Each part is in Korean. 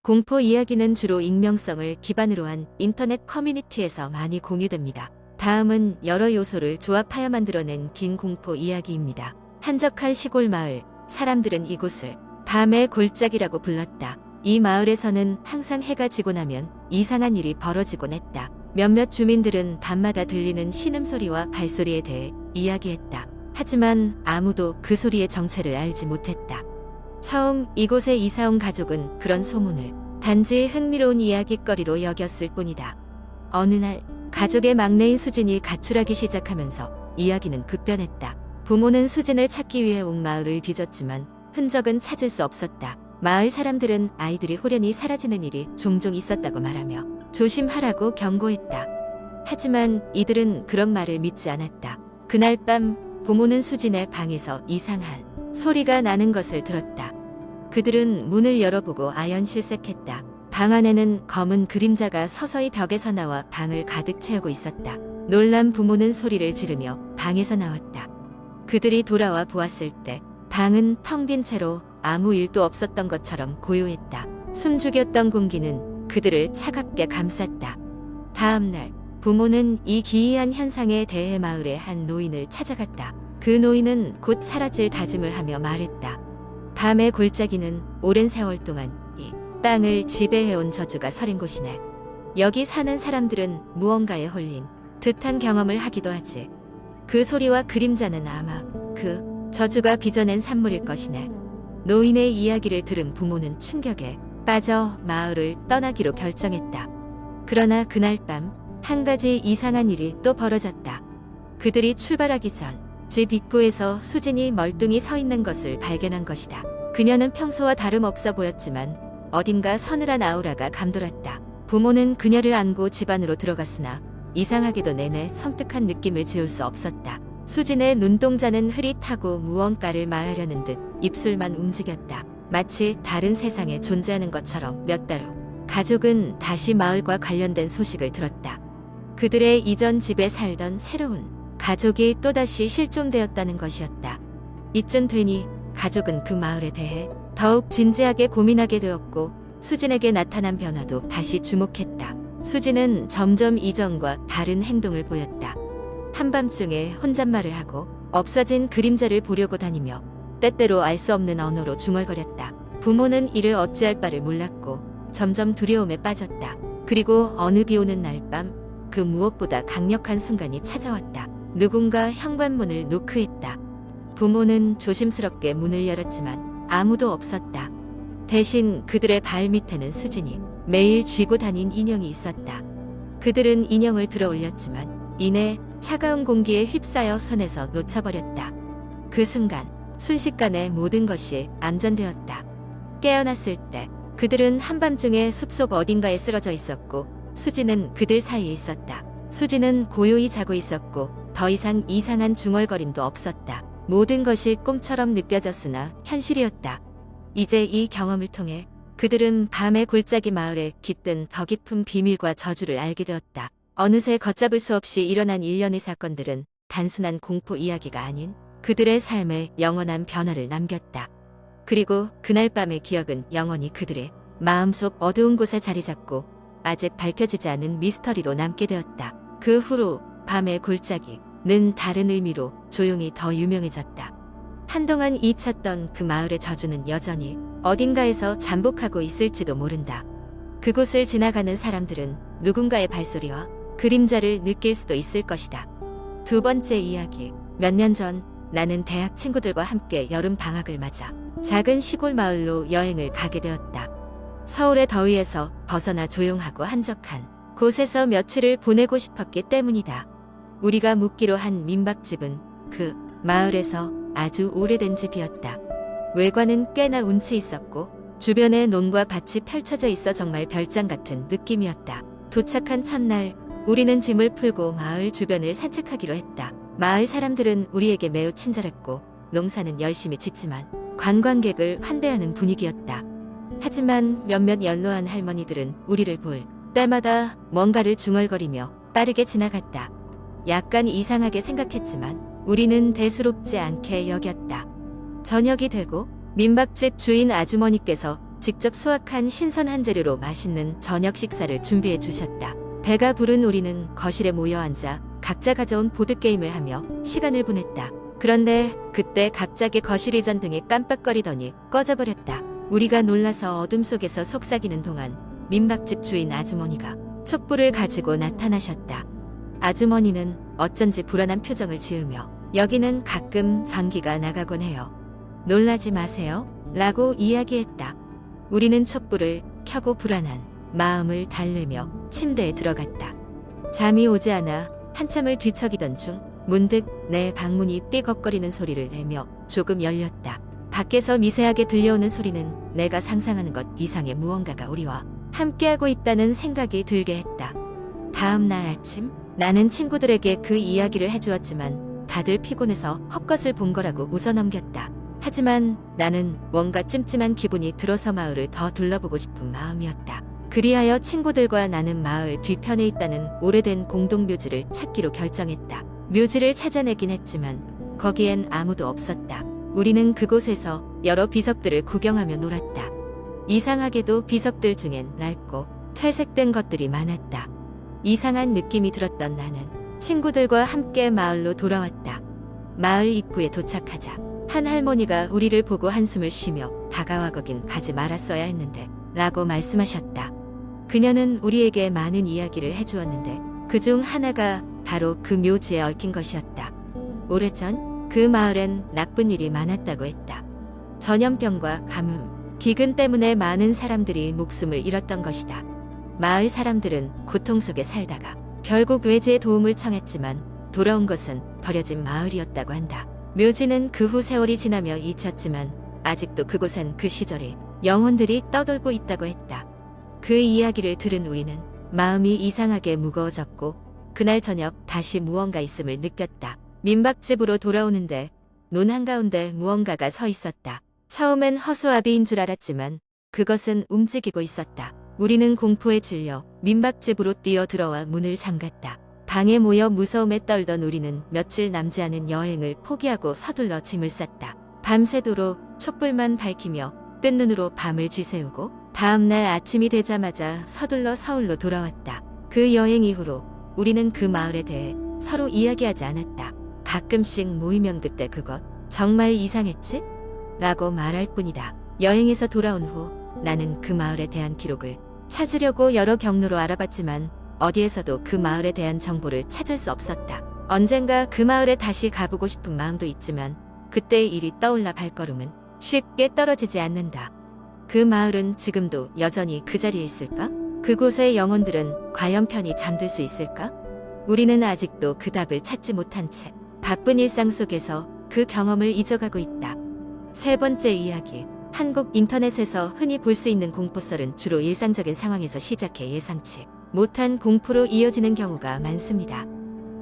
공포 이야기는 주로 익명성을 기반으로 한 인터넷 커뮤니티에서 많이 공유됩니다. 다음은 여러 요소를 조합하여 만들어낸 긴 공포 이야기입니다. 한적한 시골 마을, 사람들은 이곳을 밤의 골짜기라고 불렀다. 이 마을에서는 항상 해가 지고 나면 이상한 일이 벌어지곤 했다. 몇몇 주민들은 밤마다 들리는 신음소리와 발소리에 대해 이야기했다. 하지만 아무도 그 소리의 정체를 알지 못했다. 처음 이곳에 이사온 가족은 그런 소문을 단지 흥미로운 이야깃거리로 여겼을 뿐이다. 어느 날 가족의 막내인 수진이 가출하기 시작하면서 이야기는 급변했다. 부모는 수진을 찾기 위해 온 마을을 뒤졌지만 흔적은 찾을 수 없었다. 마을 사람들은 아이들이 홀연히 사라지는 일이 종종 있었다고 말하며 조심하라고 경고했다. 하지만 이들은 그런 말을 믿지 않았다. 그날 밤 부모는 수진의 방에서 이상한 소리가 나는 것을 들었다. 그들은 문을 열어보고 아연실색했다. 방 안에는 검은 그림자가 서서히 벽에서 나와 방을 가득 채우고 있었다. 놀란 부모는 소리를 지르며 방에서 나왔다. 그들이 돌아와 보았을 때 방은 텅 빈 채로 아무 일도 없었던 것처럼 고요했다. 숨죽였던 공기는 그들을 차갑게 감쌌다. 다음 날 부모는 이 기이한 현상에 대해 마을의 한 노인을 찾아갔다. 그 노인은 곧 사라질 다짐을 하며 말했다. 밤의 골짜기는 오랜 세월 동안 이 땅을 지배해온 저주가 서린 곳이네. 여기 사는 사람들은 무언가에 홀린 듯한 경험을 하기도 하지. 그 소리와 그림자는 아마 그 저주가 빚어낸 산물일 것이네. 노인의 이야기를 들은 부모는 충격에 빠져 마을을 떠나기로 결정했다. 그러나 그날 밤 한 가지 이상한 일이 또 벌어졌다. 그들이 출발하기 전 집 입구에서 수진이 멀뚱히 서 있는 것을 발견한 것이다. 그녀는 평소와 다름없어 보였지만 어딘가 서늘한 아우라가 감돌았다. 부모는 그녀를 안고 집 안으로 들어갔으나 이상하게도 내내 섬뜩한 느낌을 지울 수 없었다. 수진의 눈동자는 흐릿하고 무언가를 말하려는 듯 입술만 움직였다. 마치 다른 세상에 존재하는 것처럼. 몇 달 후 가족은 다시 마을과 관련된 소식을 들었다. 그들의 이전 집에 살던 새로운 가족이 또다시 실종되었다는 것이었다. 이쯤 되니 가족은 그 마을에 대해 더욱 진지하게 고민하게 되었고 수진에게 나타난 변화도 다시 주목했다. 수진은 점점 이전과 다른 행동을 보였다. 한밤중에 혼잣말을 하고 없어진 그림자를 보려고 다니며 때때로 알 수 없는 언어로 중얼거렸다. 부모는 이를 어찌할 바를 몰랐고 점점 두려움에 빠졌다. 그리고 어느 비 오는 날 밤 그 무엇보다 강력한 순간이 찾아왔다. 누군가 현관문을 노크했다. 부모는 조심스럽게 문을 열었지만 아무도 없었다. 대신 그들의 발 밑에는 수진이 매일 쥐고 다닌 인형이 있었다. 그들은 인형을 들어 올렸지만 이내 차가운 공기에 휩싸여 손에서 놓쳐버렸다. 그 순간 순식간에 모든 것이 안전되었다. 깨어났을 때 그들은 한밤중에 숲속 어딘가에 쓰러져 있었고 수진은 그들 사이에 있었다. 수진은 고요히 자고 있었고 더 이상 이상한 중얼거림도 없었다. 모든 것이 꿈처럼 느껴졌으나 현실이었다. 이제 이 경험을 통해 그들은 밤의 골짜기 마을에 깃든 더 깊은 비밀과 저주를 알게 되었다. 어느새 걷잡을 수 없이 일어난 일련의 사건들은 단순한 공포 이야기가 아닌 그들의 삶에 영원한 변화를 남겼다. 그리고 그날 밤의 기억은 영원히 그들의 마음속 어두운 곳에 자리 잡고 아직 밝혀지지 않은 미스터리로 남게 되었다. 그 후로 밤의 골짜기는 다른 의미로 조용히 더 유명해졌다. 한동안 잊혔던 그 마을의 저주는 여전히 어딘가에서 잠복하고 있을지도 모른다. 그곳을 지나가는 사람들은 누군가의 발소리와 그림자를 느낄 수도 있을 것이다. 두 번째 이야기. 몇 년 전 나는 대학 친구들과 함께 여름 방학을 맞아 작은 시골 마을로 여행을 가게 되었다. 서울의 더위에서 벗어나 조용하고 한적한 곳에서 며칠을 보내고 싶었기 때문이다. 우리가 묵기로 한 민박집은 그 마을에서 아주 오래된 집이었다. 외관은 꽤나 운치 있었고 주변에 논과 밭이 펼쳐져 있어 정말 별장 같은 느낌이었다. 도착한 첫날 우리는 짐을 풀고 마을 주변을 산책하기로 했다. 마을 사람들은 우리에게 매우 친절했고 농사는 열심히 짓지만 관광객을 환대하는 분위기였다. 하지만 몇몇 연로한 할머니들은 우리를 볼 때마다 뭔가를 중얼거리며 빠르게 지나갔다. 약간 이상하게 생각했지만 우리는 대수롭지 않게 여겼다. 저녁이 되고 민박집 주인 아주머니께서 직접 수확한 신선한 재료로 맛있는 저녁 식사를 준비해 주셨다. 배가 부른 우리는 거실에 모여 앉아 각자 가져온 보드게임을 하며 시간을 보냈다. 그런데 그때 갑자기 거실 이전 등이 깜빡거리더니 꺼져버렸다. 우리가 놀라서 어둠 속에서 속삭이는 동안 민박집 주인 아주머니가 촛불을 가지고 나타나셨다. 아주머니는 어쩐지 불안한 표정을 지으며 여기는 가끔 전기가 나가곤 해요. 놀라지 마세요. 라고 이야기했다. 우리는 촛불을 켜고 불안한 마음을 달래며 침대에 들어갔다. 잠이 오지 않아 한참을 뒤척이던 중 문득 내 방문이 삐걱거리는 소리를 내며 조금 열렸다. 밖에서 미세하게 들려오는 소리는 내가 상상하는 것 이상의 무언가가 우리와 함께하고 있다는 생각이 들게 했다. 다음 날 아침 나는 친구들에게 그 이야기를 해주었지만 다들 피곤해서 헛것을 본 거라고 웃어넘겼다. 하지만 나는 뭔가 찜찜한 기분이 들어서 마을을 더 둘러보고 싶은 마음이었다. 그리하여 친구들과 나는 마을 뒤편에 있다는 오래된 공동묘지를 찾기로 결정했다. 묘지를 찾아내긴 했지만 거기엔 아무도 없었다. 우리는 그곳에서 여러 비석들을 구경하며 놀았다. 이상하게도 비석들 중엔 낡고 퇴색된 것들이 많았다. 이상한 느낌이 들었던 나는 친구들과 함께 마을로 돌아왔다. 마을 입구에 도착하자 한 할머니가 우리를 보고 한숨을 쉬며 다가와 거긴 가지 말았어야 했는데 라고 말씀하셨다. 그녀는 우리에게 많은 이야기를 해주었는데 그중 하나가 바로 그 묘지에 얽힌 것이었다. 오래전 그 마을엔 나쁜 일이 많았다고 했다. 전염병과 가뭄, 기근 때문에 많은 사람들이 목숨을 잃었던 것이다. 마을 사람들은 고통 속에 살다가 결국 외지의 도움을 청했지만 돌아온 것은 버려진 마을이었다고 한다. 묘지는 그 후 세월이 지나며 잊혔지만 아직도 그곳엔 그 시절의 영혼들이 떠돌고 있다고 했다. 그 이야기를 들은 우리는 마음이 이상하게 무거워졌고 그날 저녁 다시 무언가 있음을 느꼈다. 민박집으로 돌아오는데 논 한가운데 무언가가 서 있었다. 처음엔 허수아비인 줄 알았지만 그것은 움직이고 있었다. 우리는 공포에 질려 민박집으로 뛰어들어와 문을 잠갔다. 방에 모여 무서움에 떨던 우리는 며칠 남지 않은 여행을 포기하고 서둘러 짐을 쌌다. 밤새도록 촛불만 밝히며 뜬 눈으로 밤을 지새우고 다음날 아침이 되자마자 서둘러 서울로 돌아왔다. 그 여행 이후로 우리는 그 마을에 대해 서로 이야기하지 않았다. 가끔씩 모이면 그때 그것 정말 이상했지? 라고 말할 뿐이다. 여행에서 돌아온 후 나는 그 마을에 대한 기록을 찾으려고 여러 경로로 알아봤지만 어디에서도 그 마을에 대한 정보를 찾을 수 없었다. 언젠가 그 마을에 다시 가보고 싶은 마음도 있지만 그때의 일이 떠올라 발걸음은 쉽게 떨어지지 않는다. 그 마을은 지금도 여전히 그 자리에 있을까? 그곳의 영혼들은 과연 편히 잠들 수 있을까? 우리는 아직도 그 답을 찾지 못한 채 바쁜 일상 속에서 그 경험을 잊어가고 있다. 세 번째 이야기. 한국 인터넷에서 흔히 볼 수 있는 공포썰은 주로 일상적인 상황에서 시작해 예상치 못한 공포로 이어지는 경우가 많습니다.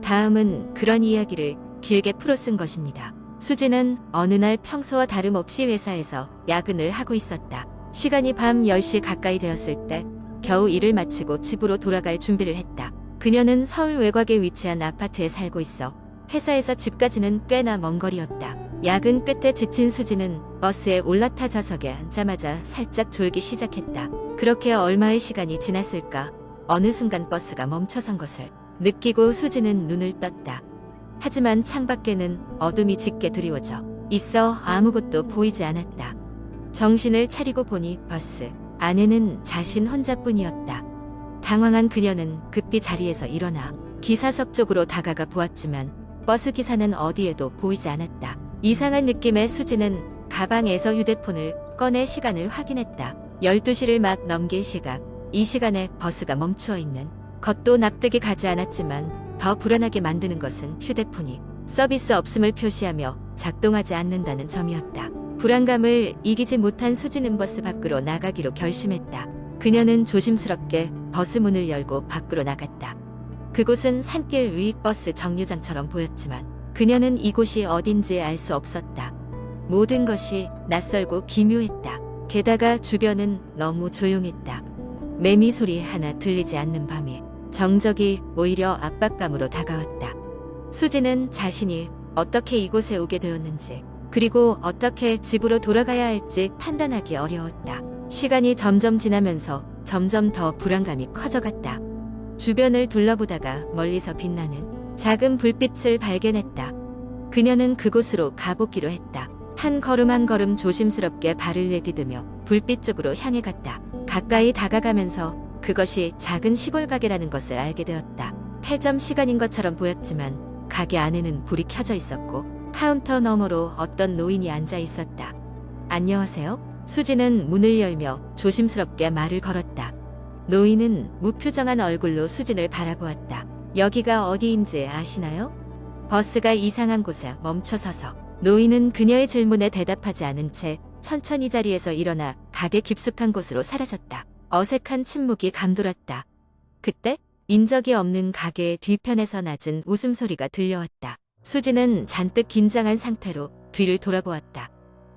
다음은 그런 이야기를 길게 풀어 쓴 것입니다. 수지는 어느 날 평소와 다름없이 회사에서 야근을 하고 있었다. 시간이 밤 10시 가까이 되었을 때 겨우 일을 마치고 집으로 돌아갈 준비를 했다. 그녀는 서울 외곽에 위치한 아파트에 살고 있어 회사에서 집까지는 꽤나 먼 거리였다. 야근 끝에 지친 수지는 버스에 올라타 좌석에 앉자마자 살짝 졸기 시작했다. 그렇게 얼마의 시간이 지났을까? 어느 순간 버스가 멈춰선 것을 느끼고 수지는 눈을 떴다. 하지만 창밖에는 어둠이 짙게 드리워져 있어 아무것도 보이지 않았다. 정신을 차리고 보니 버스 안에는 자신 혼자뿐이었다. 당황한 그녀는 급히 자리에서 일어나 기사석 쪽으로 다가가 보았지만 버스 기사는 어디에도 보이지 않았다. 이상한 느낌의 수지는 가방에서 휴대폰을 꺼내 시간을 확인했다. 12시를 막 넘길 시각. 이 시간에 버스가 멈추어 있는 것도 납득이 가지 않았지만 더 불안하게 만드는 것은 휴대폰이 서비스 없음을 표시하며 작동하지 않는다는 점이었다. 불안감을 이기지 못한 수지는 버스 밖으로 나가기로 결심했다. 그녀는 조심스럽게 버스 문을 열고 밖으로 나갔다. 그곳은 산길 위 버스 정류장처럼 보였지만 그녀는 이곳이 어딘지 알 수 없었다. 모든 것이 낯설고 기묘했다. 게다가 주변은 너무 조용했다. 매미 소리 하나 들리지 않는 밤에 정적이 오히려 압박감으로 다가왔다. 수지는 자신이 어떻게 이곳에 오게 되었는지 그리고 어떻게 집으로 돌아가야 할지 판단하기 어려웠다. 시간이 점점 지나면서 점점 더 불안감이 커져갔다. 주변을 둘러보다가 멀리서 빛나는 작은 불빛을 발견했다. 그녀는 그곳으로 가보기로 했다. 한 걸음 한 걸음 조심스럽게 발을 내디디며 불빛 쪽으로 향해 갔다. 가까이 다가가면서 그것이 작은 시골 가게라는 것을 알게 되었다. 폐점 시간인 것처럼 보였지만 가게 안에는 불이 켜져 있었고 카운터 너머로 어떤 노인이 앉아 있었다. 안녕하세요. 수지는 문을 열며 조심스럽게 말을 걸었다. 노인은 무표정한 얼굴로 수진을 바라보았다. 여기가 어디인지 아시나요? 버스가 이상한 곳에 멈춰서서 노인은 그녀의 질문에 대답하지 않은 채 천천히 자리에서 일어나 가게 깊숙한 곳으로 사라졌다. 어색한 침묵이 감돌았다. 그때 인적이 없는 가게의 뒤편에서 낮은 웃음소리가 들려왔다. 수지는 잔뜩 긴장한 상태로 뒤를 돌아보았다.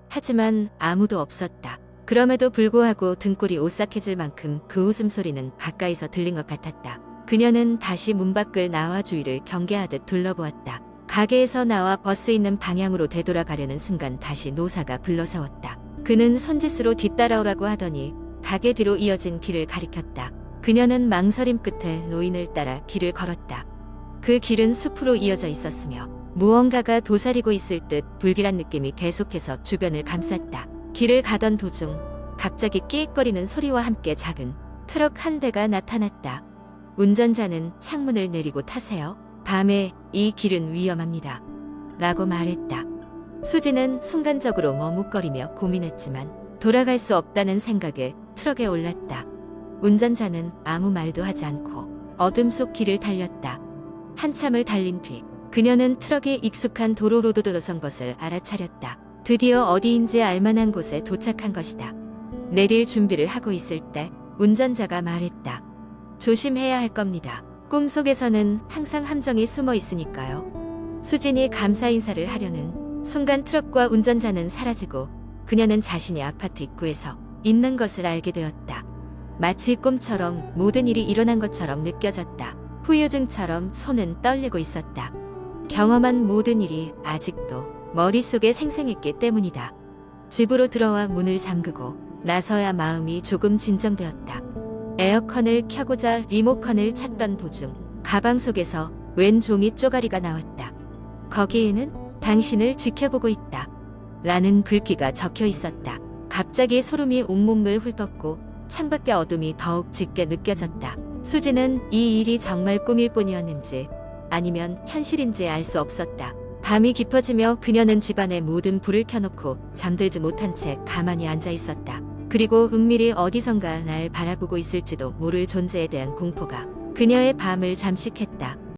하지만 아무도 없었다. 그럼에도 불구하고 등골이 오싹해질 만큼 그 웃음소리는 가까이서 들린 것 같았다. 그녀는 다시 문 밖을 나와 주위를 경계하듯 둘러보았다. 가게에서 나와 버스 있는 방향으로 되돌아가려는 순간 다시 노사가 불러세웠다. 그는 손짓으로 뒤따라오라고 하더니 가게 뒤로 이어진 길을 가리켰다. 그녀는 망설임 끝에 노인을 따라 길을 걸었다. 그 길은 숲으로 이어져 있었으며 무언가가 도사리고 있을 듯 불길한 느낌이 계속해서 주변을 감쌌다. 길을 가던 도중 갑자기 끼익거리는 소리와 함께 작은 트럭 한 대가 나타났다. 운전자는 창문을 내리고 타세요. 밤에 이 길은 위험합니다. 라고 말했다. 수지는 순간적으로 머뭇거리며 고민했지만 돌아갈 수 없다는 생각에 트럭에 올랐다. 운전자는 아무 말도 하지 않고 어둠 속 길을 달렸다. 한참을 달린 뒤 그녀는 트럭이 익숙한 도로로 들어선 것을 알아차렸다. 드디어 어디인지 알만한 곳에 도착한 것이다. 내릴 준비를 하고 있을 때 운전자가 말했다. 조심해야 할 겁니다. 꿈속에서는 항상 함정이 숨어 있으니까요. 수진이 감사 인사를 하려는 순간 트럭과 운전자는 사라지고 그녀는 자신이 아파트 입구에서 있는 것을 알게 되었다. 마치 꿈처럼 모든 일이 일어난 것처럼 느껴졌다. 후유증처럼 손은 떨리고 있었다. 경험한 모든 일이 아직도 머릿속에 생생했기 때문이다. 집으로 들어와 문을 잠그고 나서야 마음이 조금 진정되었다. 에어컨을 켜고자 리모컨을 찾던 도중 가방 속에서 웬 종이 쪼가리가 나왔다. 거기에는 당신을 지켜보고 있다. 라는 글귀가 적혀 있었다. 갑자기 소름이 온몸을 훑었고 창밖의 어둠이 더욱 짙게 느껴졌다. 수지는 이 일이 정말 꿈일 뿐이었는지 아니면 현실인지 알 수 없었다. 밤이 깊어지며 그녀는 집안의 모든 불을 켜놓고 잠들지 못한 채 가만히 앉아 있었다. 그리고 은밀히 어디선가 날 바라보고 있을지도 모를 존재에 대한 공포가 그녀의 밤을 잠식했다.